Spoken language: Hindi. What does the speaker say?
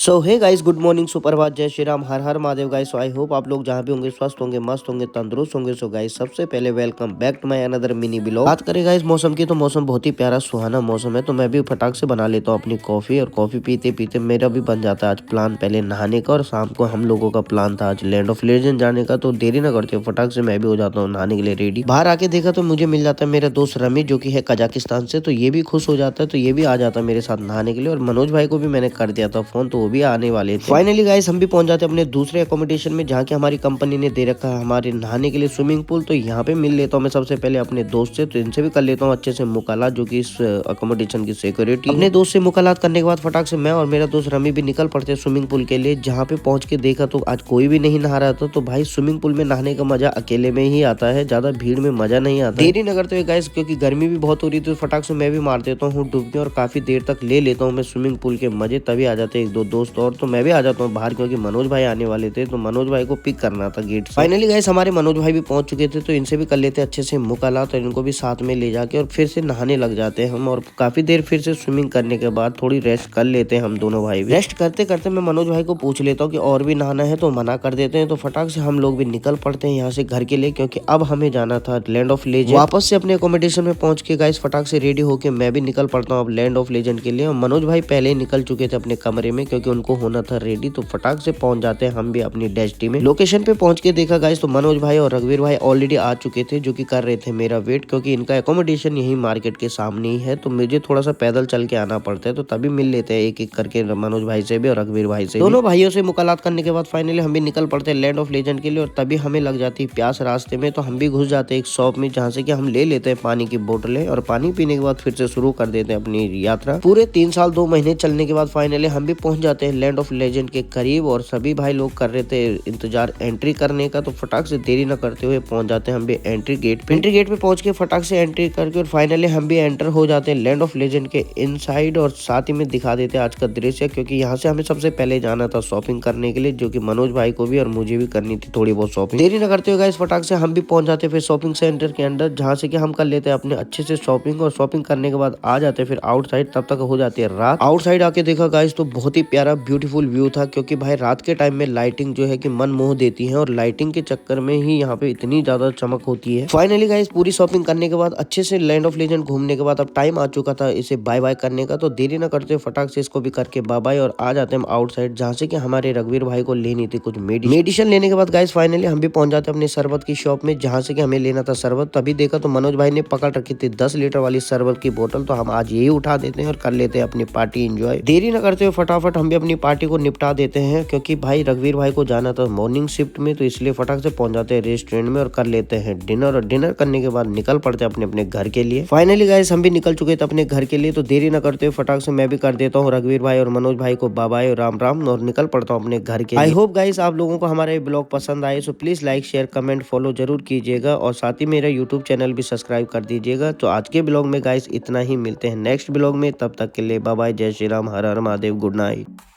सो हे गाइस, गुड मॉर्निंग, सुप्रभात, जय श्री राम, हर हर Mahadev guys. So I hope आप लोग जहाँ भी होंगे स्वस्थ होंगे, मस्त होंगे, तंदुरुस्त होंगे। सो गाइस, सबसे पहले welcome back to my another mini blog. बात करें गाइस मौसम की, तो मौसम बहुत ही प्यारा सुहाना मौसम है। तो मैं भी फटाक से बना लेता हूँ अपनी कॉफी, और कॉफी पीते पीते मेरा भी बन जाता है आज प्लान पहले नहाने का। और शाम को हम लोगों का प्लान था आज लैंड ऑफ लेजेंड जाने का। तो देरी ना करते हो, फटाक से मैं भी हो जाता हूँ नहाने के लिए रेडी। बाहर आके देखा तो मुझे मिल जाता है मेरा दोस्त रमी, जो की है कजाकिस्तान से। तो ये भी खुश हो जाता है, तो ये भी आ जाता है मेरे साथ नहाने के लिए। और मनोज भाई को भी मैंने कर दिया था फोन, तो वो भी आने वाले थे। फाइनली गाइस हम भी पहुंच जाते हैं अपने दूसरे अकोमोडेशन में, जहाँ की हमारी कंपनी ने दे रखा है हमारे नहाने के लिए स्विमिंग पूल। तो यहाँ पे मिल लेता हूँ मैं सबसे पहले अपने दोस्त से। तो इनसे भी कर लेता हूँ अच्छे से मुकालात, जो कि इस अकोमोडेशन की सिक्योरिटी। अपने दोस्त से मुकालात करने के बाद फटाक से मैं और मेरा दोस्त रमी भी निकल पड़ते हैं स्विमिंग पूल के लिए। जहाँ पे पहुंच के देखा तो आज कोई भी नहीं नहा रहा था। तो भाई स्विमिंग पूल में नहाने का मजा अकेले में ही आता है, ज्यादा भीड़ में मजा नहीं आता। देरी न करते हुए गाइस, क्योंकि गर्मी भी बहुत हो रही थी, तो फटाक से मैं भी मार देता हूँ डुबकी, और काफी देर तक ले लेता हूँ मैं स्विमिंग पूल के मजे। तभी आ जाते हैं एक दो दोस्त और, तो मैं भी आ जाता हूँ बाहर, क्योंकि मनोज भाई आने वाले थे। तो मनोज भाई को पिक करना था गेट से। फाइनली गाइस हमारे मनोज भाई भी पहुंच चुके थे, तो इनसे भी कर लेते अच्छे से मुकालात, और इनको भी साथ में ले जाके और फिर से नहाने लग जाते हैं हम। और काफी देर फिर से स्विमिंग करने के बाद थोड़ी रेस्ट कर लेते हैं हम दोनों भाई भी। रेस्ट करते करते मैं मनोज भाई को पूछ लेता हूँ कि और भी नहाना है, तो मना कर देते हैं। तो फटाक से हम लोग भी निकल पड़ते हैं यहाँ से घर के लिए, क्योंकि अब हमें जाना था लैंड ऑफ लेजेंड। वापस से अपने अकोमोडेशन में पहुंच के गाइस फटाक से रेडी होके मैं भी निकल पड़ता हूँ अब लैंड ऑफ लेजेंड के लिए। मनोज भाई पहले ही निकल चुके थे अपने कमरे में, क्योंकि उनको होना था रेडी। तो फटाक से पहुंच जाते हैं हम भी अपनी डेस्टी में। लोकेशन पे पहुंच के देखा गाइस, तो मनोज भाई और रघुवीर भाई ऑलरेडी आ चुके थे, जो कि कर रहे थे मेरा वेट, क्योंकि इनका अकोमोडेशन यही मार्केट के सामने ही है। तो मुझे थोड़ा सा पैदल चल के आना पड़ता है, तो तभी मिल लेते हैं एक एक करके मनोज भाई से भी और रघुवीर भाई से। दोनों भाइयों से मुलाकात करने के बाद फाइनली हम भी निकल पड़ते हैं लैंड ऑफ लेजेंड के लिए। और तभी हमें लग जाती है प्यास रास्ते में, तो हम भी घुस जाते हैं एक शॉप में, जहाँ से कि हम ले लेते हैं पानी की बोतलें, और पानी पीने के बाद फिर से शुरू कर देते हैं अपनी यात्रा। पूरे 3 साल 2 महीने चलने के बाद फाइनली हम भी पहुंच जाते हैं लैंड ऑफ लेजेंड के करीब। और सभी भाई लोग कर रहे थे इंतजार एंट्री करने का, तो फटाक से देरी न करते हुए पहुंच जाते हैं हम भी एंट्री गेट पे। एंट्री गेट पे पहुंच के फटाक से एंट्री करके और फाइनली हम भी एंटर हो जाते हैं लैंड ऑफ लेजेंड के इनसाइड। और साथ ही में दिखा देते हैं आज का दृश्य, क्योंकि यहाँ से हमें सबसे पहले जाना था शॉपिंग करने के लिए, जो कि मनोज भाई को भी और मुझे भी करनी थी थोड़ी बहुत शॉपिंग। देरी न करते हुए गाइस फटाक से हम भी पहुंच जाते फिर शॉपिंग सेंटर के अंदर, जहाँ से कि हम कर लेते हैं अपने अच्छे से शॉपिंग। और शॉपिंग करने के बाद आ जाते फिर आउटसाइड, तब तक हो जाती है रात। आउटसाइड आके देखा गाइस तो बहुत ही प्यारा ब्यूटीफुल व्यू था, क्योंकि भाई रात के टाइम में लाइटिंग जो है कि मन मोह देती है, और लाइटिंग के चक्कर में ही यहाँ पे इतनी ज्यादा चमक होती है। फाइनली गाइस पूरी शॉपिंग करने के बाद अच्छे से लैंड ऑफ लेजेंड घूमने के बाद अब टाइम आ चुका था इसे बाय बाय करने का। तो देरी न करते फटाक से इसको भी करके बाय बाय, और आ जाते हैं आउटसाइड, जहाँ से कि हमारे रघुवीर भाई को लेनी थी कुछ मेडिसिन। लेने के बाद गाइस फाइनली हम भी पहुंच जाते हैं अपने शरबत की शॉप में, जहाँ से कि हमें लेना था शरबत। तभी देखा तो मनोज भाई ने पकड़ रखी थी 10 लीटर वाली शरबत की बोतल। तो हम आज यही उठा देते हैं और कर लेते हैं अपनी पार्टी एंजॉय। देरी न करते हुए फटाफट हम भी अपनी पार्टी को निपटा देते हैं, क्योंकि भाई रघुवीर भाई को जाना था मॉर्निंग शिफ्ट में, तो इसलिए फटाक से पहुंच जाते हैं रेस्टोरेंट में और कर लेते हैं डिनर। और डिनर करने के बाद निकल पड़ते हैं अपने अपने घर के लिए। फाइनली गाइस हम भी निकल चुके थे अपने घर के लिए। तो देरी न करते हुए फटाक से मैं भी कर देता हूँ रघुवीर भाई और मनोज भाई को बाय बाय और राम राम, और निकल पड़ता हूँ अपने घर के लिए। आई होप गाइस आप लोगों को हमारा ये ब्लॉग पसंद आए, so please like share comment follow जरूर कीजिएगा, और साथ ही मेरा यूट्यूब चैनल भी सब्सक्राइब कर दीजिएगा। तो आज के ब्लॉग में गाइस इतना ही, मिलते हैं नेक्स्ट ब्लॉग में, तब तक के लिए बाय बाय, जय श्री राम, हर हर महादेव, गुड नाइट।